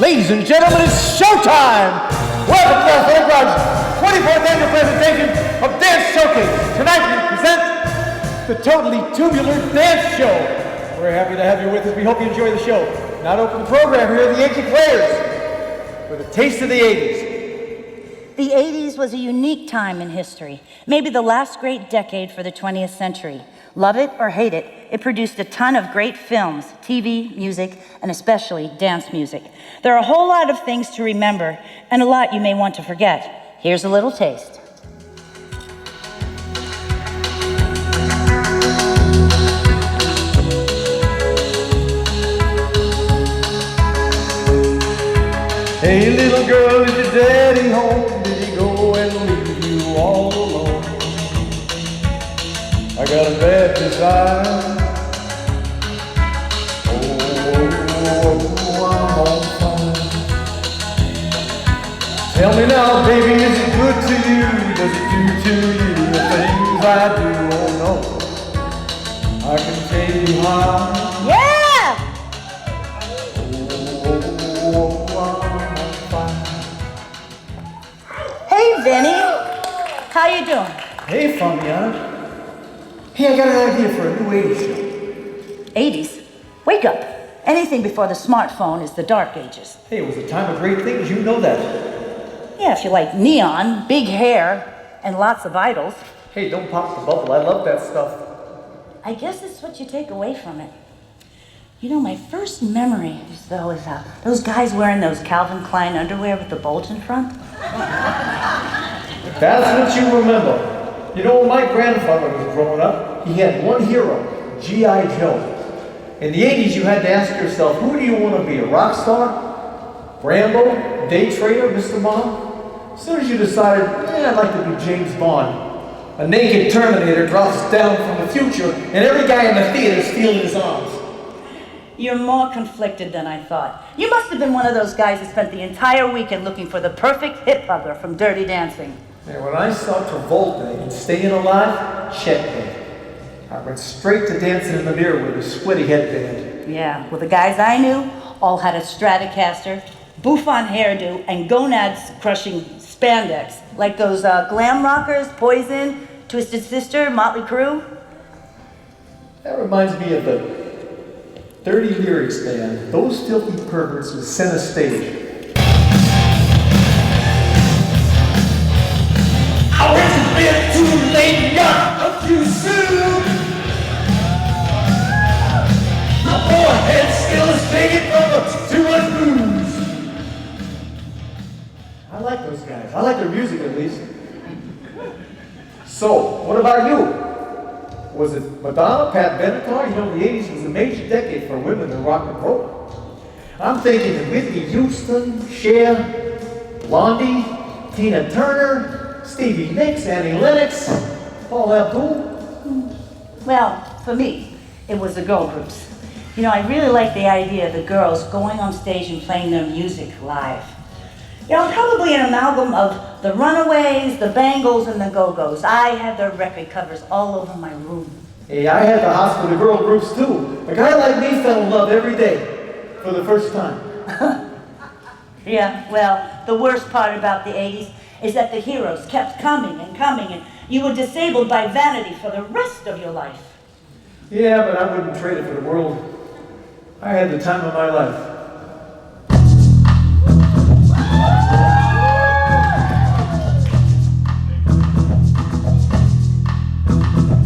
Ladies and gentlemen, it's showtime! Welcome to the AthleticGarage 24th annual presentation of Dance Showcase. Tonight we present the Totally Tubular Dance Show. We're happy to have you with us. We hope you enjoy the show. Now to open the program, here are the AG players with a taste of the 80s. The 80s was a unique time in history, maybe the last great decade for the 20th century. Love it or hate it, it produced a ton of great films, TV, music, and especially dance music. There are a whole lot of things to remember, and a lot you may want to forget. Here's a little taste. Hey little girl, is your daddy home? Did he go and leave you all alone? I got a bad desire. I'm on fire. Tell me now, baby, is it good to you? Does it do to you the things I do? Oh no, I can take you high. Yeah! Hey, Vinny. How you doing? Hey, Fabiana. Hey, I got an idea for a new 80s show. 80s? Wake up. Anything before the smartphone is the dark ages. Hey, it was a time of great things, you know that. Yeah, if you like neon, big hair, and lots of idols. Hey, don't pop the bubble, I love that stuff. I guess it's what you take away from it. You know, my first memory is those guys wearing those Calvin Klein underwear with the bulge in front. That's what you remember. You know, when my grandfather was growing up, he had one hero, G.I. Joe. In the 80s, you had to ask yourself, who do you want to be, a rock star? Rambo? Day trader? Mr. Mom? As soon as you decided, I'd like to be James Bond, a naked Terminator drops down from the future, and every guy in the theater is feeling his arms. You're more conflicted than I thought. You must have been one of those guys who spent the entire weekend looking for the perfect hip hugger from Dirty Dancing. And when I saw Travolta in Staying Alive, checkmate. I went straight to dancing in the mirror with a sweaty headband. Yeah, well, the guys I knew all had a Stratocaster, bouffant hairdo, and gonads-crushing spandex, like those glam rockers, Poison, Twisted Sister, Motley Crue. That reminds me of the 30 Lyrics band. Those filthy perverts with center stage. I wish it'd been too late, not too soon. My poor head still is taking from too much booze. I like those guys. I like their music at least. So, what about you? Was it Madonna, Pat Benatar? You know, the 80s was a major decade for women in rock and roll. I'm thinking of Whitney Houston, Cher, Blondie, Tina Turner, Stevie Nicks, Annie Lennox, Paul Abdul. Well, for me, it was the girl groups. You know, I really like the idea of the girls going on stage and playing their music live. You know, probably an amalgam of the Runaways, the Bangles, and the Go-Go's. I had their record covers all over my room. Hey, I had the house for the girl groups too. A guy like me fell in love every day for the first time. Yeah, well, the worst part about the 80s is that the heroes kept coming, and you were disabled by vanity for the rest of your life. Yeah, but I wouldn't trade it for the world. I had the time of my life.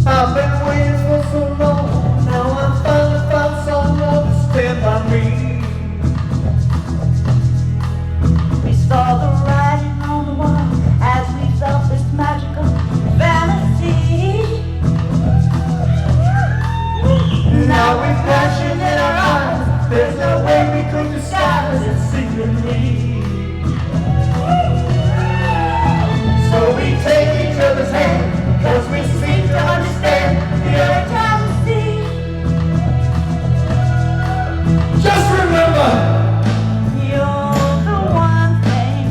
I've been waiting for so long, now I finally found someone to stand by me. We saw the writing on the wall as we felt this magical fantasy. Now with passion in our eyes, there's no way we could disguise it secretly. So we take each other's hand, 'cause we seem to understand the urgency. Just remember, You're the one thing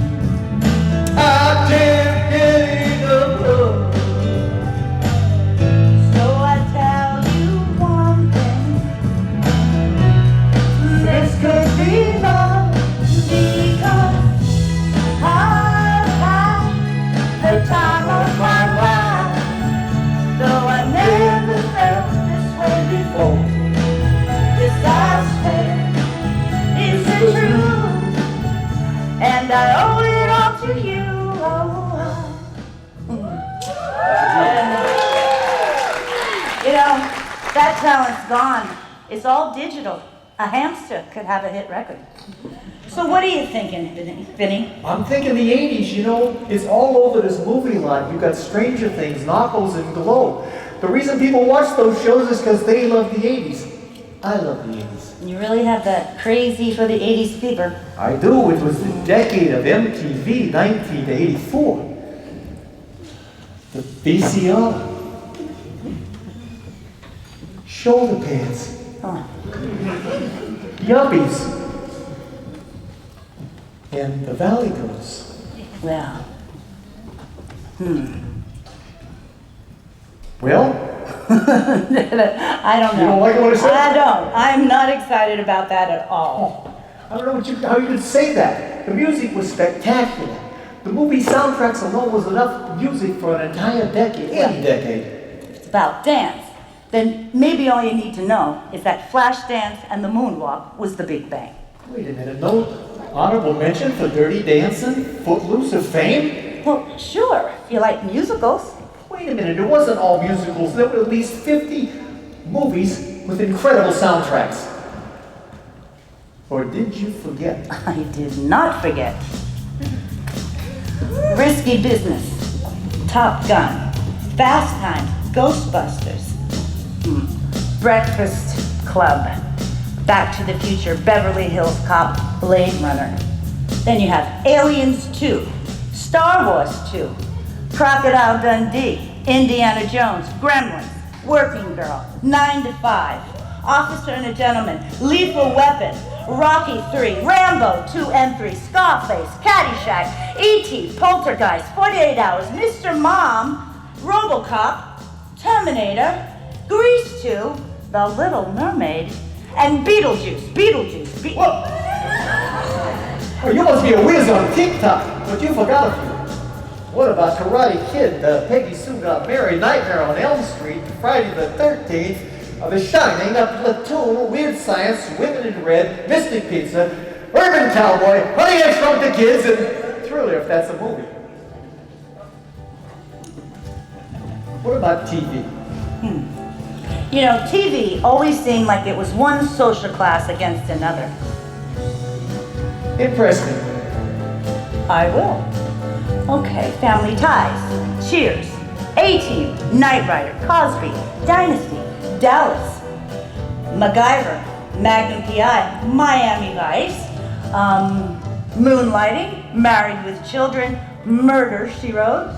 I can't get enough of. So I tell you one thing. This could be love. and I owe it all to you. You know, that talent's gone. It's all digital. A hamster could have a hit record. So what are you thinking, Vinny? I'm thinking the 80s, you know, it's all over this movie line. You've got Stranger Things, Narcos, and Glow. The reason people watch those shows is because they love the 80s. I love the 80s. You really have that crazy for the 80s fever. I do. It was the decade of MTV, 1984. The VCR. Shoulder pads. Oh. Yuppies. And the Valley Girls. Well. Well? I don't know. You don't like what I said? I don't. I'm not excited about that at all. I don't know how you could say that. The music was spectacular. The movie soundtracks alone was enough music for an entire decade, any decade. It's about dance. Then maybe all you need to know is that Flashdance and the Moonwalk was the Big Bang. Wait a minute, no honorable mention for Dirty Dancing, Footloose, or Fame? Well, sure, if you like musicals. Wait a minute, it wasn't all musicals. There were at least 50 movies with incredible soundtracks. Or did you forget? I did not forget. Risky Business, Top Gun, Fast Times, Ghostbusters, Breakfast Club, Back to the Future, Beverly Hills Cop, Blade Runner. Then you have Aliens 2, Star Wars 2, Crocodile Dundee, Indiana Jones, Gremlins, Working Girl, 9 to 5, Officer and a Gentleman, Lethal Weapon, Rocky 3, Rambo 2 and 3, Scarface, Caddyshack, E.T., Poltergeist, 48 Hours, Mr. Mom, RoboCop, Terminator, Grease 2, The Little Mermaid, and Beetlejuice. Oh, you must be a whiz on TikTok, but you forgot a few. What about Karate Kid, Peggy Sue Got Married, Nightmare on Elm Street, Friday the 13th, The Shining, A Platoon, Weird Science, Women in Red, Mystic Pizza, Urban Cowboy, Honey, I Shrunk the Kids, and Thriller, if that's a movie. What about TV? You know, TV always seemed like it was one social class against another. Impress me. I will. Okay, Family Ties, Cheers, A-Team, Knight Rider, Cosby, Dynasty, Dallas, MacGyver, Magnum P.I., Miami Vice, Moonlighting, Married with Children, Murder, She Wrote,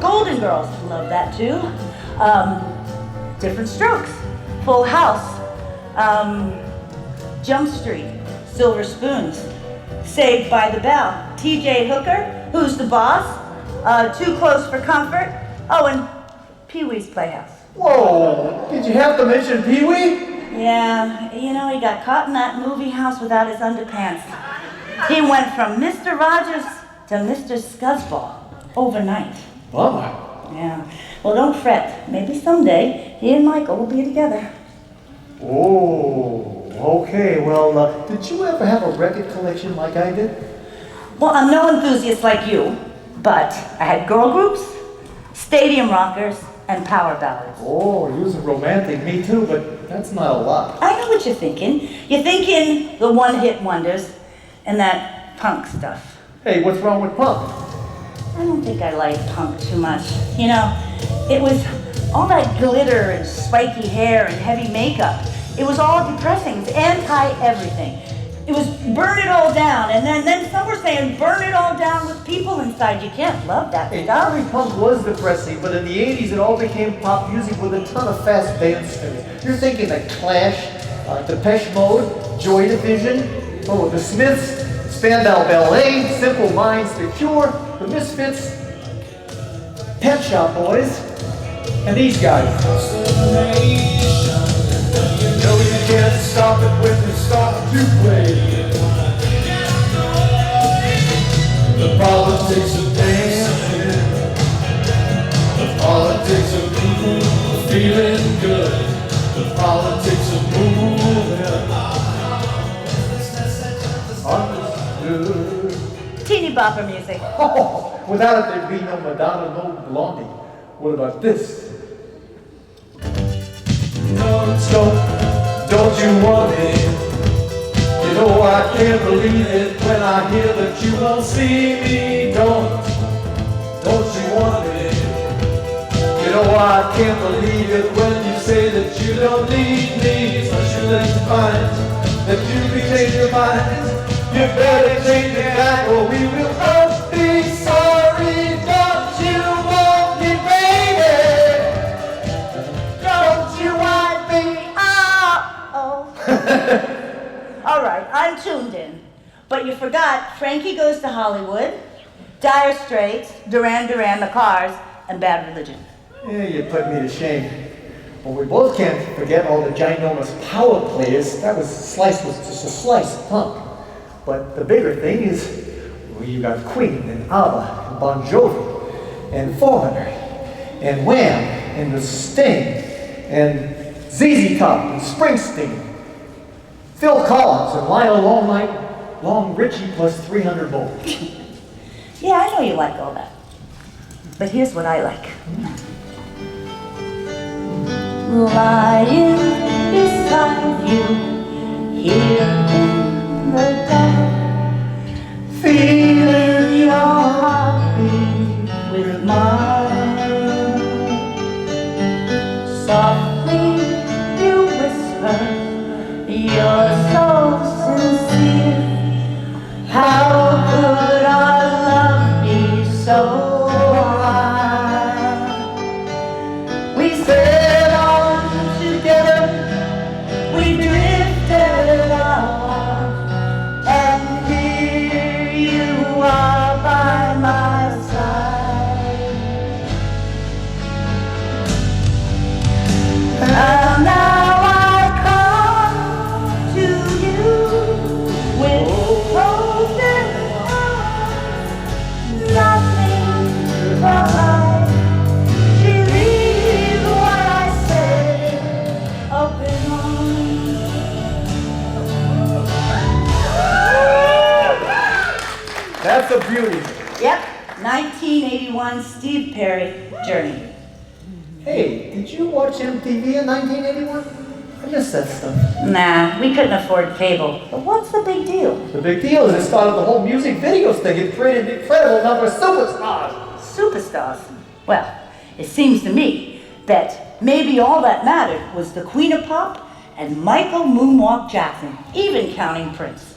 Golden Girls, love that too, Different Strokes, Full House, Jump Street, Silver Spoons, Saved by the Bell, T.J. Hooker, Who's the Boss, Too Close for Comfort, oh, and Pee-wee's Playhouse. Whoa, did you have to mention Pee-wee? Yeah, you know, he got caught in that movie house without his underpants. He went from Mr. Rogers to Mr. Scuzzball overnight. Bummer. Yeah, well, don't fret. Maybe someday he and Michael will be together. Oh, okay. Well, did you ever have a record collection like I did? Well, I'm no enthusiast like you, but I had girl groups, stadium rockers, and power ballads. Oh, you was a romantic. Me too, but that's not a lot. I know what you're thinking. You're thinking the one-hit wonders and that punk stuff. Hey, what's wrong with punk? I don't think I like punk too much. You know, it was all that glitter and spiky hair and heavy makeup. It was all depressing. It was anti-everything. It was burn it all down, and then some were saying burn it all down with people inside. You can't love that stuff. Early punk was depressing, but in the 80s it all became pop music with a ton of fast dance to it. You're thinking the Clash, Depeche Mode, Joy Division, oh, the Smiths, Spandau Ballet, Simple Minds, The Cure, The Misfits, Pet Shop Boys, and these guys. No, you can't stop it when they start to play. The politics of dancing, the politics of feeling good, the politics of moving. bopper music. Oh, without it, there'd be no Madonna, no Blondie. What about this? Don't you want it? You know I can't believe it when I hear that you won't see me. Don't you want it? You know I can't believe it when you say that you don't need me. So you let me find that you can change your mind. You better change it back or we will both be sorry. Don't you want me, baby? Don't you want me? Oh. All right, I'm tuned in. But you forgot Frankie Goes to Hollywood, Dire Straits, Duran Duran, The Cars, and Bad Religion. Yeah, you put me to shame. But we both can't forget all the ginormous power players. That Slice was just a slice of punk. But the bigger thing is, well, you got Queen and ABBA and Bon Jovi and Foreigner and Wham and the Sting and ZZ Top and Springsteen, Phil Collins and Lionel Long Richie plus 300 volts. Yeah, I know you like all that. But here's what I like. Lying beside you here in the dark, feeling your heartbeat with mine. Softly you whisper, you're so sincere. How could our love be so high? We said on together, we drifted apart, and here you are by my side. And now I come to you with open arms, nothing but I believe what I say, open arms. That's a beauty. Yep, 1981 Steve Perry, Journey. Hey, did you watch MTV in 1981? I missed that stuff. Nah, we couldn't afford cable. But what's the big deal? The big deal is it started the whole music videos thing. It created an incredible number of superstars. Superstars. Well, it seems to me that maybe all that mattered was the Queen of Pop and Michael Moonwalk Jackson, even counting Prince.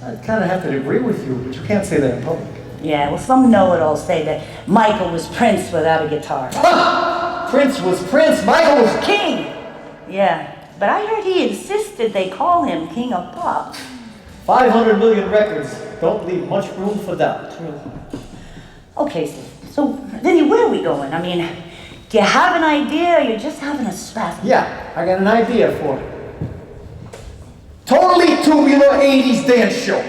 I kind of have to agree with you, but you can't say that in public. Yeah, well, some know-it-alls say that Michael was Prince without a guitar. Prince was Prince, Michael was King! Yeah, but I heard he insisted they call him King of Pop. 500 million records. Don't leave much room for doubt. Okay, so Vinny, where are we going? I mean, do you have an idea or you're just having a spasm? Yeah, I got an idea for it. Totally Tubular 80s dance show.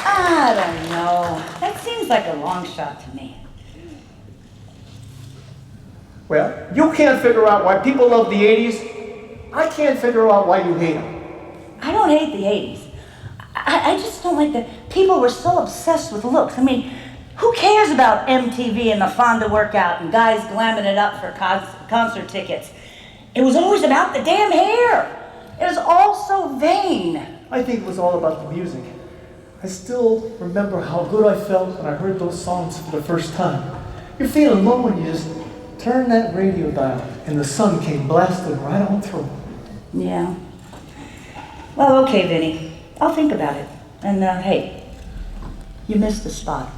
I don't know. That seems like a long shot to me. Well, you can't figure out why people love the 80s. I can't figure out why you hate them. I don't hate the 80s. I just don't like that people were so obsessed with looks. I mean, who cares about MTV and the Fonda workout and guys glamming it up for concert tickets? It was always about the damn hair. It was all so vain. I think it was all about the music. I still remember how good I felt when I heard those songs for the first time. You're feeling low and you just turn that radio dial and the sun came blasting right on through. Yeah. Well, okay, Vinny. I'll think about it. And, hey, you missed the spot.